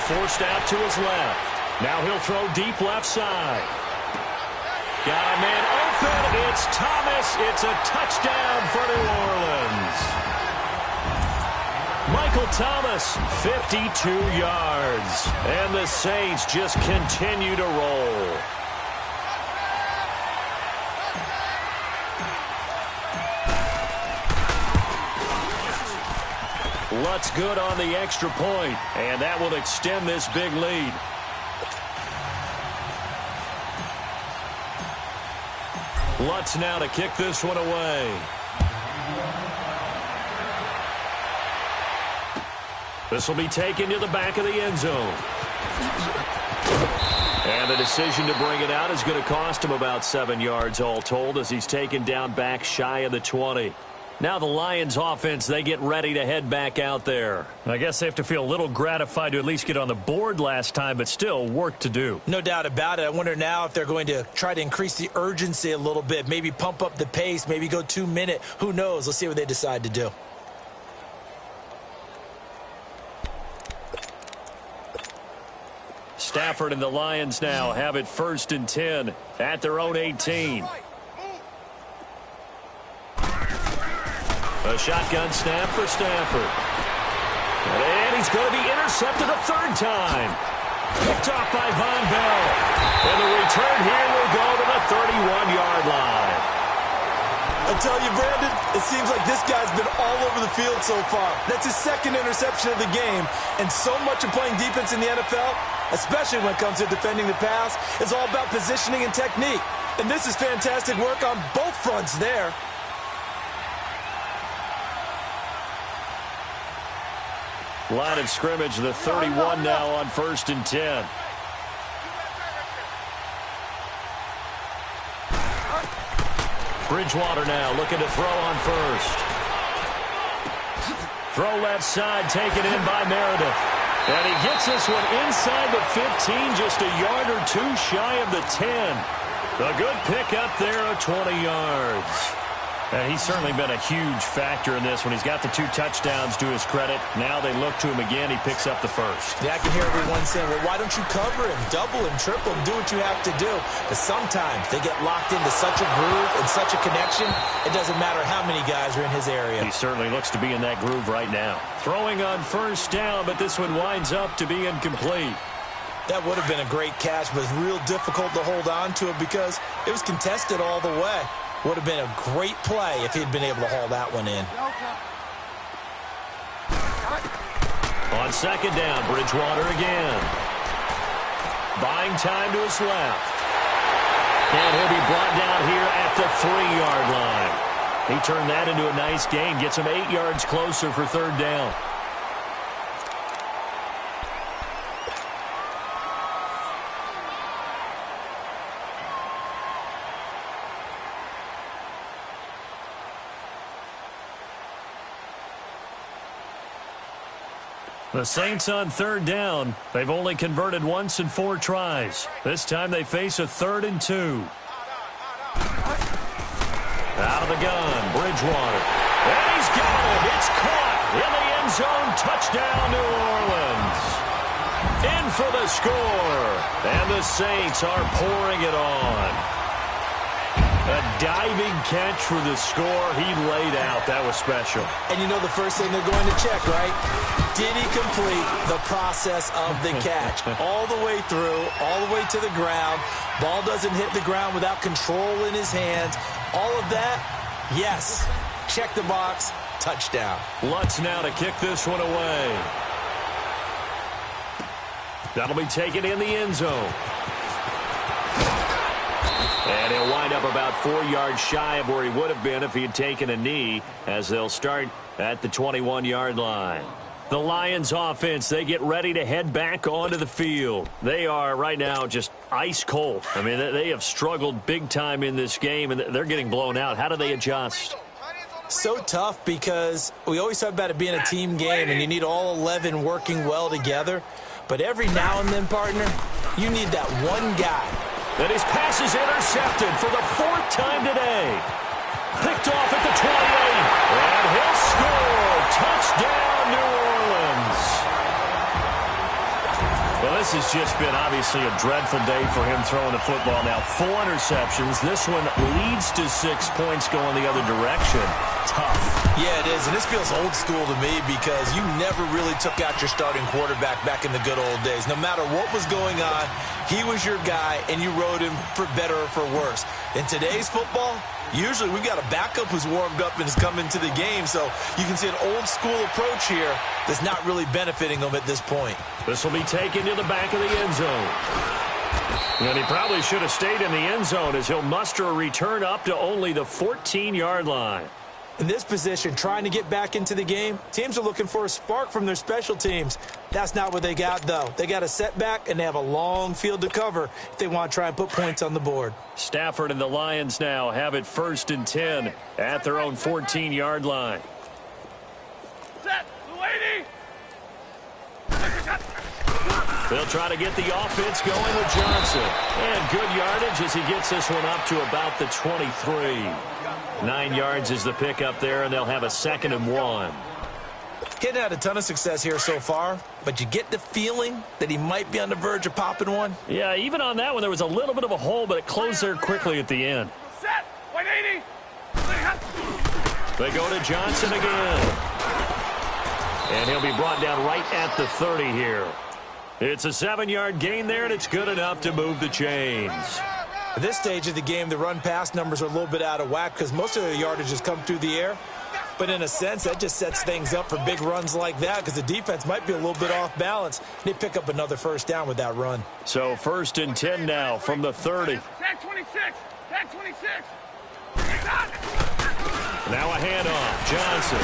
[SPEAKER 1] forced out to his left. Now he'll throw deep left side. Got a man open. It's Thomas. It's a touchdown for New Orleans. Michael Thomas, 52 yards. And the Saints just continue to roll. Lutz good on the extra point, and that will extend this big lead. Lutz now to kick this one away. This will be taken to the back of the end zone. And the decision to bring it out is going to cost him about 7 yards all told as he's taken down back shy of the 20. Now the Lions offense, they get ready to head back out there. I guess they have to feel a little gratified to at least get on the board last time, but still work to do.
[SPEAKER 3] No doubt about it. I wonder now if they're going to try to increase the urgency a little bit, maybe pump up the pace, maybe go 2-minute. Who knows? Let's see what they decide to do.
[SPEAKER 1] Stafford and the Lions now have it 1st and 10 at their own 18. A shotgun snap for Stafford. And he's going to be intercepted a 3rd time. Picked off by Von Bell. And the return here will go to the 31-yard line.
[SPEAKER 3] I tell you, Brandon, it seems like this guy's been all over the field so far. That's his 2nd interception of the game. And so much of playing defense in the NFL, especially when it comes to defending the pass, is all about positioning and technique. And this is fantastic work on both fronts there.
[SPEAKER 1] Line of scrimmage, the 31 now on 1st and 10. Bridgewater now looking to throw on first. Throw left side, taken in by Meredith. And he gets this one inside the 15, just a yard or 2 shy of the 10. A good pickup there of 20 yards. And he's certainly been a huge factor in this one. He's got the 2 touchdowns to his credit. Now they look to him again. He picks up the 1st.
[SPEAKER 3] Yeah, I can hear everyone saying, well, why don't you cover him, double him, triple him, do what you have to do. But sometimes they get locked into such a groove and such a connection, it doesn't matter how many guys are in his area.
[SPEAKER 1] He certainly looks to be in that groove right now. Throwing on 1st down, but this one winds up to be incomplete.
[SPEAKER 3] That would have been a great catch, but it's real difficult to hold on to it because it was contested all the way. Would have been a great play if he'd been able to haul that one in.
[SPEAKER 1] On 2nd down, Bridgewater again. Buying time to his left. And he'll be brought down here at the 3-yard line. He turned that into a nice gain. Gets him 8 yards closer for 3rd down. The Saints on third down. They've only converted once in 4 tries. This time they face a 3rd and 2. Out of the gun, Bridgewater. And he's got it. It's caught in the end zone. Touchdown, New Orleans. In for the score. And the Saints are pouring it on. A diving catch for the score. He laid out. That was special.
[SPEAKER 3] And you know the first thing they're going to check, right? Did he complete the process of the catch? All the way through, all the way to the ground. Ball doesn't hit the ground without control in his hands. All of that, yes. Check the box. Touchdown.
[SPEAKER 1] Lutz now to kick this one away. That'll be taken in the end zone. And he'll wind up about 4 yards shy of where he would have been if he had taken a knee, as they'll start at the 21-yard line. The Lions offense, they get ready to head back onto the field. They are right now just ice cold. I mean, they have struggled big time in this game, and they're getting blown out. How do they adjust?
[SPEAKER 3] So tough, because we always talk about it being a team game, and you need all 11 working well together. But every now and then, partner, you need that one guy.
[SPEAKER 1] And his pass is intercepted for the 4th time today. Picked off at the 28. And he'll score. Touchdown, New Orleans. Well, this has just been obviously a dreadful day for him throwing the football. Now 4 interceptions. This one leads to 6 points going the other direction. Tough.
[SPEAKER 3] Yeah, it is. And this feels old school to me, because you never really took out your starting quarterback back in the good old days. No matter what was going on, he was your guy, and you rode him for better or for worse. In today's football, usually we've got a backup who's warmed up and has come into the game. So you can see an old school approach here that's not really benefiting him at this point.
[SPEAKER 1] This will be taken to the back of the end zone. And he probably should have stayed in the end zone, as he'll muster a return up to only the 14-yard line.
[SPEAKER 3] In this position, trying to get back into the game, teams are looking for a spark from their special teams. That's not what they got, though. They got a setback, and they have a long field to cover if they want to try and put points on the board.
[SPEAKER 1] Stafford and the Lions now have it 1st and 10 at their own 14-yard line.
[SPEAKER 2] Set, lady.
[SPEAKER 1] They'll try to get the offense going with Johnson. And good yardage as he gets this one up to about the 23. 9 yards is the pickup there, and they'll have a 2nd and 1.
[SPEAKER 3] He's had a ton of success here so far, but you get the feeling that he might be on the verge of popping one.
[SPEAKER 1] Yeah, even on that one, there was a little bit of a hole, but it closed there quickly at the end.
[SPEAKER 2] Set, 180.
[SPEAKER 1] They go to Johnson again. And he'll be brought down right at the 30 here. It's a 7-yard gain there, and it's good enough to move the chains.
[SPEAKER 3] At this stage of the game, the run-pass numbers are a little bit out of whack, because most of the yardage has come through the air. But in a sense, that just sets things up for big runs like that, because the defense might be a little bit off balance. They pick up another 1st down with that run.
[SPEAKER 1] So 1st and 10 now from the 30.
[SPEAKER 2] Tag 26. Tag 26.
[SPEAKER 1] Now a handoff. Johnson.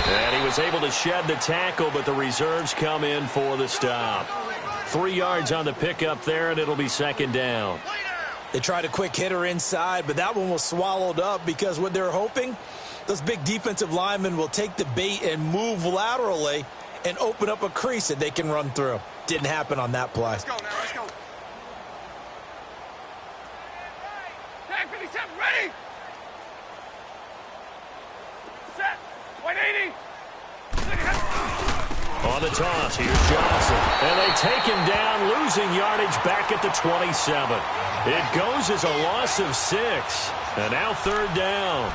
[SPEAKER 1] And he was able to shed the tackle, but the reserves come in for the stop. 3 yards on the pickup there, and it'll be 2nd down.
[SPEAKER 3] They tried a quick hitter inside, but that one was swallowed up, because what they're hoping, those big defensive linemen will take the bait and move laterally and open up a crease that they can run through. Didn't happen on that play.
[SPEAKER 2] Let's go now, let's go. Tag 57, ready. Set, 180.
[SPEAKER 1] On the toss, here's Johnson. And they take him down, losing yardage back at the 27. It goes as a loss of 6. And now 3rd down.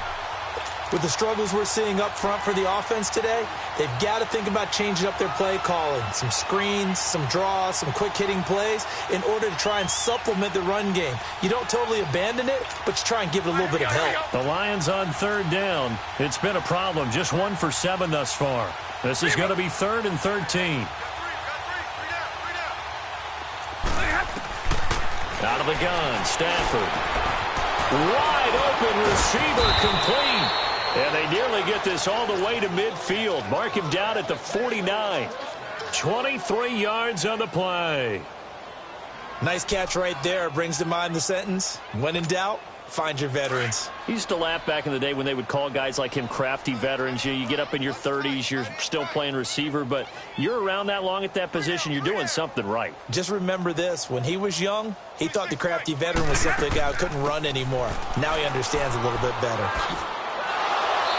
[SPEAKER 3] With the struggles we're seeing up front for the offense today, they've got to think about changing up their play calling. Some screens, some draws, some quick hitting plays in order to try and supplement the run game. You don't totally abandon it, but you try and give it a little bit of help.
[SPEAKER 1] The Lions on 3rd down. It's been a problem. Just 1 for 7 thus far. This is going to be 3rd and 13. Out of the gun, Stafford. Wide open receiver, complete. And they nearly get this all the way to midfield. Mark him down at the 49. 23 yards on the play.
[SPEAKER 3] Nice catch right there. Brings to mind the sentence, when in doubt, find your veterans.
[SPEAKER 1] He used to laugh back in the day when they would call guys like him crafty veterans. You get up in your 30s, you're still playing receiver, but you're around that long at that position, you're doing something right.
[SPEAKER 3] Just remember this. When he was young, he thought the crafty veteran was simply a guy who couldn't run anymore. Now he understands a little bit better.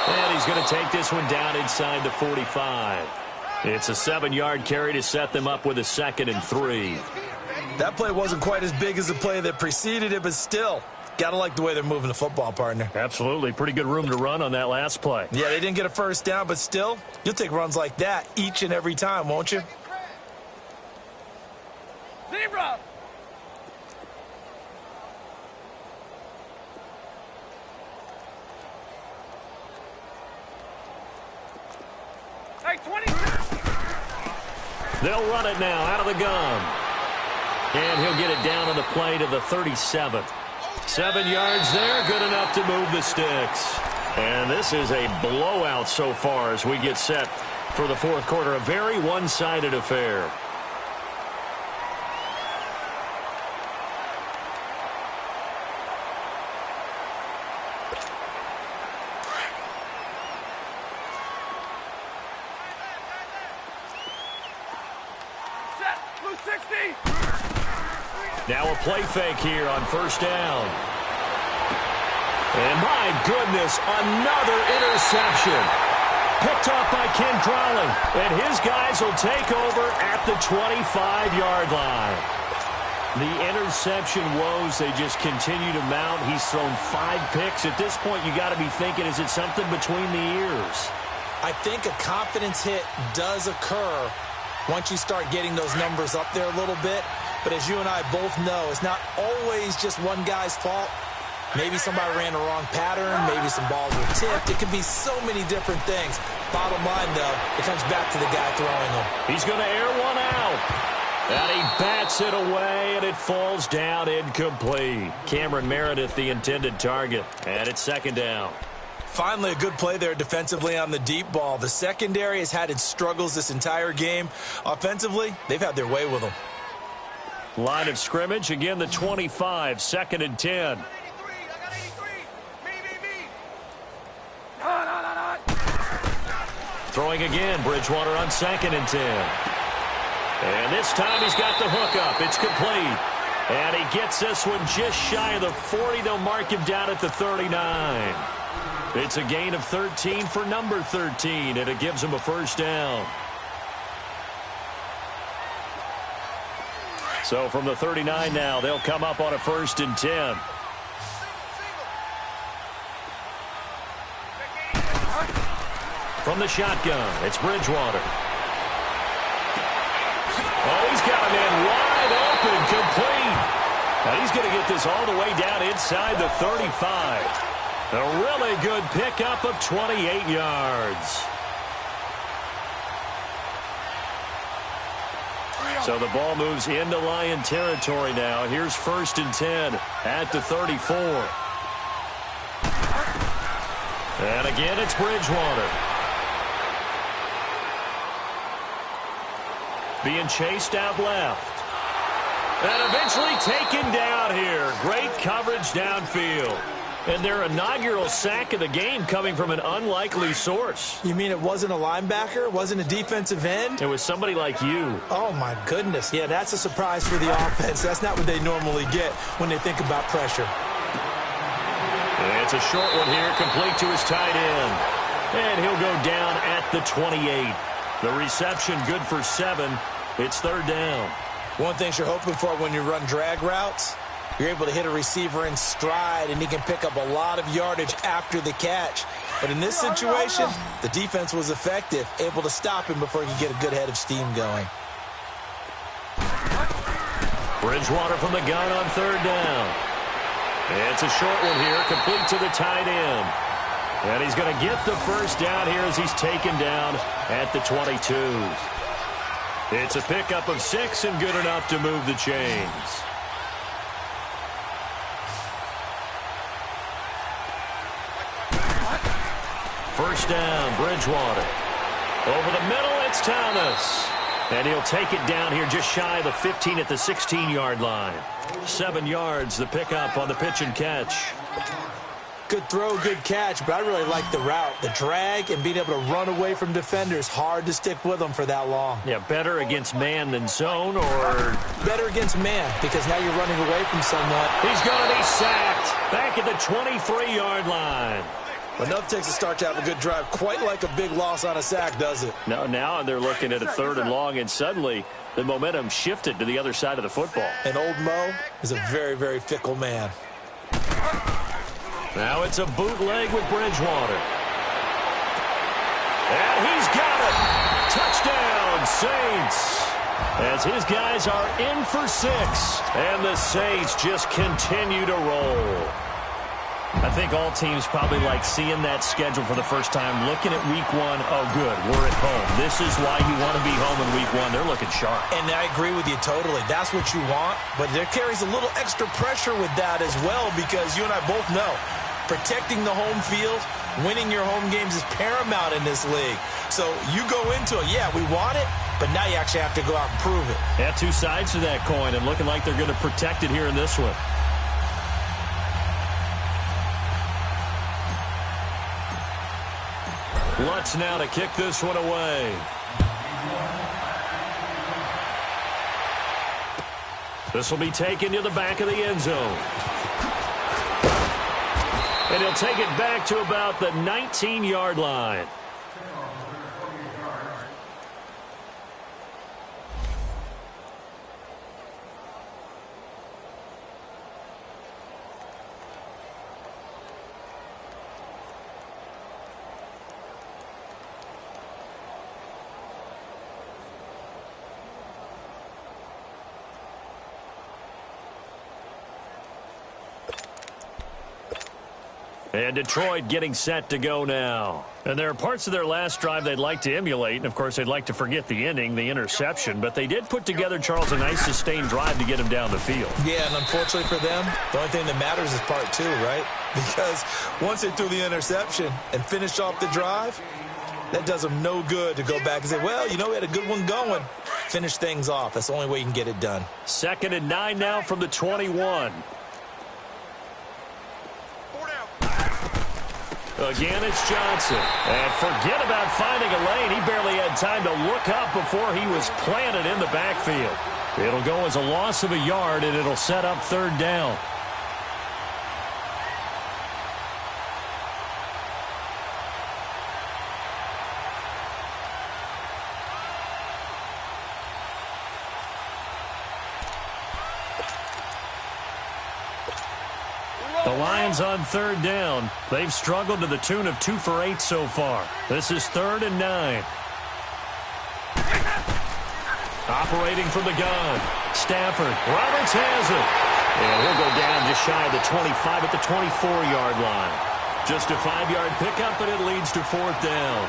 [SPEAKER 1] And he's going to take this one down inside the 45. It's a 7-yard carry to set them up with a 2nd and 3.
[SPEAKER 3] That play wasn't quite as big as the play that preceded it, but still, gotta like the way they're moving the football, partner.
[SPEAKER 1] Absolutely. Pretty good room to run on that last play.
[SPEAKER 3] Yeah, they didn't get a first down, but still, you'll take runs like that each and every time, won't you?
[SPEAKER 2] Zebra. Hey, 26.
[SPEAKER 1] They'll run it now out of the gun. And he'll get it down on the play to the 37. 7 yards there, good enough to move the sticks. And this is a blowout so far as we get set for the fourth quarter. A very one-sided affair.
[SPEAKER 2] Set. Blue 60.
[SPEAKER 1] Now a play fake here on first down. And my goodness, another interception. Picked off by Ken Crowley. And his guys will take over at the 25-yard line. The interception woes, they just continue to mount. He's thrown 5 picks. At this point, you got to be thinking, is it something between the ears?
[SPEAKER 3] I think a confidence hit does occur once you start getting those numbers up there a little bit. But as you and I both know, it's not always just one guy's fault. Maybe somebody ran the wrong pattern. Maybe some balls were tipped. It could be so many different things. Bottom line, though, it comes back to the guy throwing them.
[SPEAKER 1] He's going to air one out. And he bats it away, and it falls down incomplete. Cameron Meredith, the intended target. And it's 2nd down.
[SPEAKER 3] Finally, a good play there defensively on the deep ball. The secondary has had its struggles this entire game. Offensively, they've had their way with them.
[SPEAKER 1] Line of scrimmage, again the 25, 2nd and 10. Throwing again, Bridgewater on 2nd and 10. And this time he's got the hook up. It's complete. And he gets this one just shy of the 40. They'll mark him down at the 39. It's a gain of 13 for number 13, and it gives him a first down. So from the 39 now, they'll come up on a 1st and 10. From the shotgun, it's Bridgewater. Oh, he's got a man wide open, complete. Now he's going to get this all the way down inside the 35. A really good pickup of 28 yards. So the ball moves into Lion territory now. Here's 1st and 10 at the 34. And again, it's Bridgewater. Being chased out left. And eventually taken down here. Great coverage downfield. And their inaugural sack of the game coming from an unlikely source.
[SPEAKER 3] You mean it wasn't a linebacker? Wasn't a defensive end?
[SPEAKER 1] It was somebody like you.
[SPEAKER 3] Oh, my goodness. Yeah, that's a surprise for the offense. That's not what they normally get when they think about pressure.
[SPEAKER 1] And it's a short one here, complete to his tight end. And he'll go down at the 28. The reception good for 7. It's 3rd down.
[SPEAKER 3] One thing you're hoping for when you run drag routes, you're able to hit a receiver in stride, and he can pick up a lot of yardage after the catch. But in this situation, the defense was effective, able to stop him before he could get a good head of steam going.
[SPEAKER 1] Bridgewater from the gun on 3rd down. It's a short one here, complete to the tight end. And he's going to get the first down here as he's taken down at the 22. It's a pickup of 6 and good enough to move the chains. First down, Bridgewater. Over the middle, it's Thomas. And he'll take it down here just shy of the 15 at the 16-yard line. 7 yards, the pickup on the pitch and catch.
[SPEAKER 3] Good throw, good catch, but I really like the route. The drag and being able to run away from defenders, hard to stick with them for that long.
[SPEAKER 1] Yeah, better against man than zone, or?
[SPEAKER 3] Better against man, because now you're running away from someone.
[SPEAKER 1] He's going to be sacked back at the 23-yard line.
[SPEAKER 3] But nothing takes a start to have a good drive, quite like a big loss on a sack, does it?
[SPEAKER 1] No, now they're looking at a 3rd and long, and suddenly the momentum shifted to the other side of the football.
[SPEAKER 3] And old Mo is a very, very fickle man.
[SPEAKER 1] Now it's a bootleg with Bridgewater. And he's got it. Touchdown, Saints. As his guys are in for 6. And the Saints just continue to roll. I think all teams probably like seeing that schedule for the first time, looking at week 1. Oh, good, we're at home. This is why you want to be home in week 1. They're looking sharp.
[SPEAKER 3] And I agree with you totally. That's what you want. But there carries a little extra pressure with that as well, because you and I both know protecting the home field, winning your home games is paramount in this league. So you go into it, yeah, we want it, but now you actually have to go out and prove it.
[SPEAKER 1] Yeah, 2 sides to that coin, and looking like they're going to protect it here in this one. Lutz now to kick this one away. This will be taken to the back of the end zone. And he'll take it back to about the 19-yard line. And Detroit getting set to go now. And there are parts of their last drive they'd like to emulate. And, of course, they'd like to forget the ending, the interception. But they did put together, Charles, a nice sustained drive to get him down the field.
[SPEAKER 3] Yeah, and unfortunately for them, the only thing that matters is part 2, right? Because once they threw the interception and finished off the drive, that does them no good to go back and say, well, you know, we had a good one going. Finish things off. That's the only way you can get it done.
[SPEAKER 1] 2nd and 9 now from the 21. Again, it's Johnson. And forget about finding a lane. He barely had time to look up before he was planted in the backfield. It'll go as a loss of a yard, and it'll set up 3rd down. The Lions on 3rd down. They've struggled to the tune of 2 for 8 so far. This is 3rd and 9. Operating from the gun. Stafford. Roberts has it. And he'll go down just shy of the 25 at the 24-yard line. Just a 5-yard pickup, and it leads to 4th down.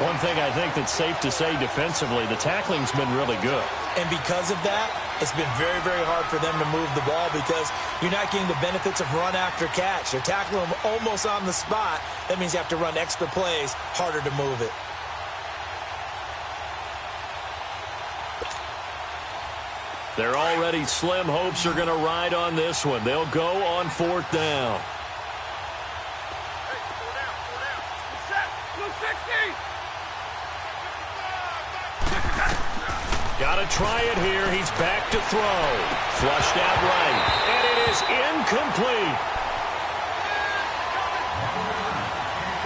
[SPEAKER 1] One thing I think that's safe to say defensively, the tackling's been really good.
[SPEAKER 3] And because of that, it's been very, very hard for them to move the ball because you're not getting the benefits of run after catch. They're tackling them almost on the spot. That means you have to run extra plays, harder to move it.
[SPEAKER 1] They're already slim hopes are going to ride on this one. They'll go on 4th down. Got to try it here. He's back to throw. Flushed out right. And it is incomplete.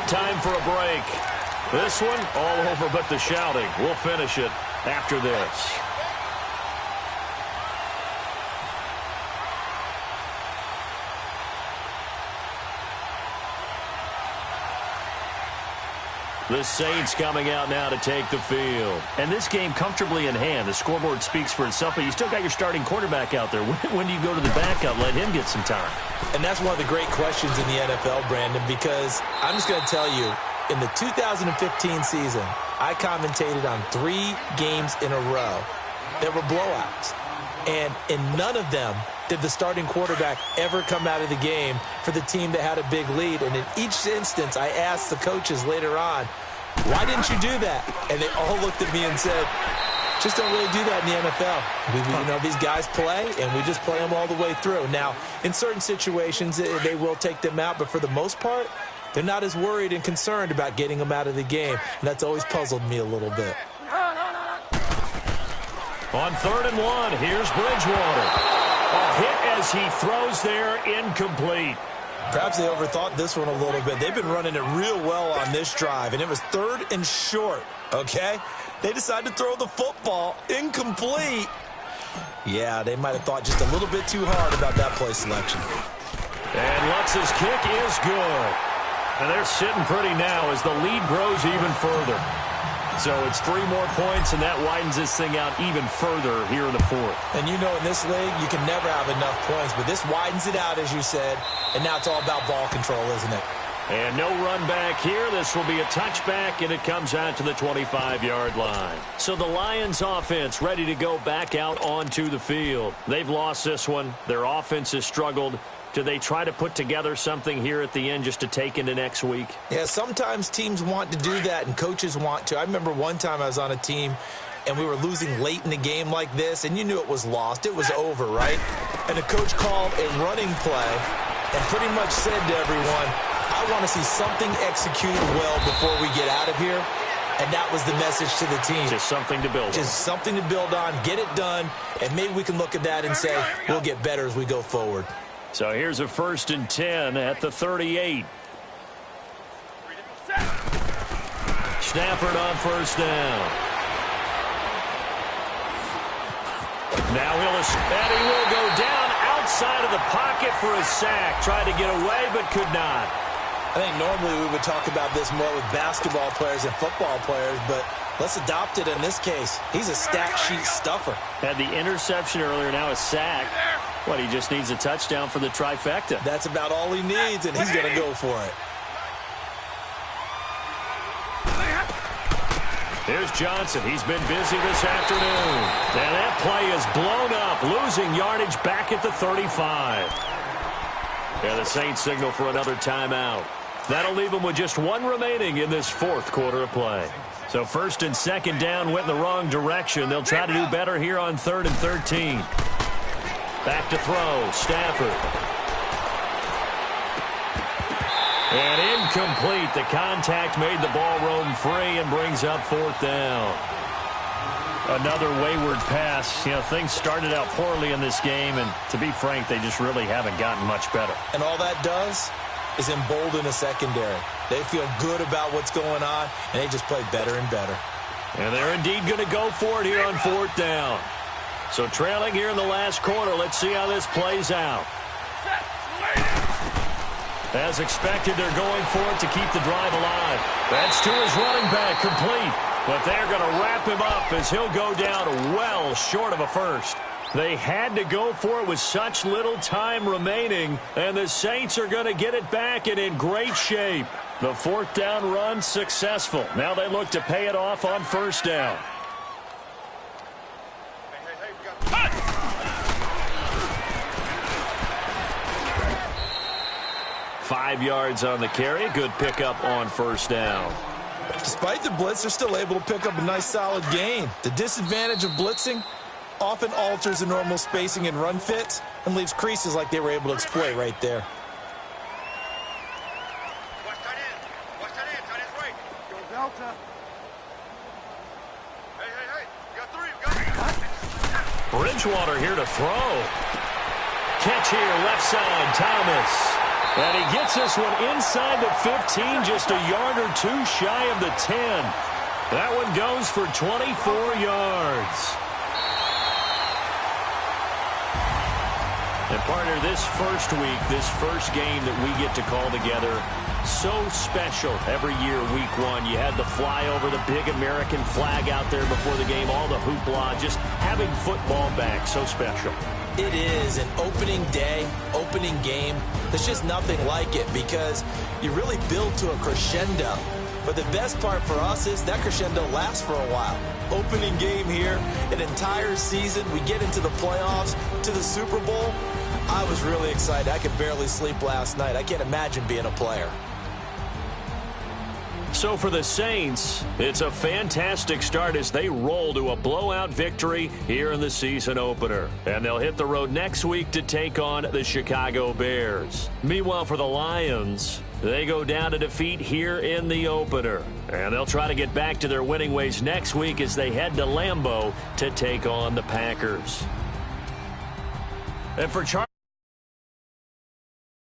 [SPEAKER 1] Time for a break. This one, all over but the shouting. We'll finish it after this. The Saints coming out now to take the field. And this game comfortably in hand. The scoreboard speaks for itself, but you still got your starting quarterback out there. When do you go to the backup? Let him get some time.
[SPEAKER 3] And that's one of the great questions in the NFL, Brandon, because I'm just going to tell you, in the 2015 season, I commentated on 3 games in a row. There were blowouts. And in none of them did the starting quarterback ever come out of the game for the team that had a big lead. And in each instance, I asked the coaches later on, why didn't you do that? And they all looked at me and said, Just don't really do that in the NFL. These guys play, and we just play them all the way through. Now, in certain situations, they will take them out, but for the most part, they're not as worried and concerned about getting them out of the game, and that's always puzzled me a little bit.
[SPEAKER 1] On 3rd and 1, here's Bridgewater. A hit as he throws there, incomplete.
[SPEAKER 3] Perhaps they overthought this one a little bit. They've been running it real well on this drive, and it was 3rd and short, okay? They decided to throw the football incomplete. Yeah, they might have thought just a little bit too hard about that play selection.
[SPEAKER 1] And Lutz's kick is good. And they're sitting pretty now as the lead grows even further. So it's 3 more points, and that widens this thing out even further here in the 4th.
[SPEAKER 3] And in this league, you can never have enough points, but this widens it out, as you said, and now it's all about ball control, isn't it?
[SPEAKER 1] And no run back here. This will be a touchback, and it comes out to the 25-yard line. So the Lions offense ready to go back out onto the field. They've lost this one. Their offense has struggled. Do they try to put together something here at the end just to take into next week?
[SPEAKER 3] Yeah, sometimes teams want to do that, and coaches want to. I remember one time I was on a team, and we were losing late in the game like this, and you knew it was lost. It was over, right? And the coach called a running play and pretty much said to everyone, I want to see something executed well before we get out of here. And that was the message to the team.
[SPEAKER 1] Just something to build on.
[SPEAKER 3] Just something to build on, get it done, and maybe we can look at that and say we'll get better as we go forward.
[SPEAKER 1] So here's a 1st and 10 at the 38. Stafford on 1st down. Now he will go down outside of the pocket for a sack. Tried to get away, but could not.
[SPEAKER 3] I think normally we would talk about this more with basketball players and football players, but let's adopt it in this case. He's a stat sheet stuffer.
[SPEAKER 1] Had the interception earlier, now a sack. What, he just needs a touchdown for the trifecta.
[SPEAKER 3] That's about all he needs, and he's going to go for it.
[SPEAKER 1] Here's Johnson. He's been busy this afternoon. And that play is blown up, losing yardage back at the 35. Yeah, the Saints signal for another timeout. That'll leave them with just 1 remaining in this 4th quarter of play. So 1st and 2nd down went in the wrong direction. They'll try to do better here on 3rd and 13. Back to throw, Stafford. And incomplete. The contact made the ball roam free and brings up 4th down. Another wayward pass. Things started out poorly in this game, and to be frank, they just really haven't gotten much better.
[SPEAKER 3] And all that does is embolden a secondary. They feel good about what's going on, and they just play better and better.
[SPEAKER 1] And they're indeed going to go for it here on 4th down. So trailing here in the last quarter, let's see how this plays out. As expected, they're going for it to keep the drive alive. That's to his running back, complete. But they're going to wrap him up as he'll go down well short of a first. They had to go for it with such little time remaining, and the Saints are going to get it back and in great shape. The 4th down run successful. Now they look to pay it off on 1st down. 5 yards on the carry. Good pickup on 1st down.
[SPEAKER 3] Despite the blitz, they're still able to pick up a nice solid gain. The disadvantage of blitzing often alters the normal spacing and run fits and leaves creases like they were able to exploit right there.
[SPEAKER 1] Bridgewater here to throw. Catch here, left side, Thomas. And he gets this one inside the 15, just a yard or 2 shy of the 10. That one goes for 24 yards. And partner, this first week, this first game that we get to call together, so special every year, week 1. You had the flyover, the big American flag out there before the game, all the hoopla, just having football back, so special.
[SPEAKER 3] It is an opening day, opening game. There's just nothing like it because you really build to a crescendo. But the best part for us is that crescendo lasts for a while. Opening game here, an entire season. We get into the playoffs, to the Super Bowl. I was really excited. I could barely sleep last night. I can't imagine being a player.
[SPEAKER 1] So for the Saints, it's a fantastic start as they roll to a blowout victory here in the season opener. And they'll hit the road next week to take on the Chicago Bears. Meanwhile, for the Lions, they go down to defeat here in the opener. And they'll try to get back to their winning ways next week as they head to Lambeau to take on the Packers. And for Charlie.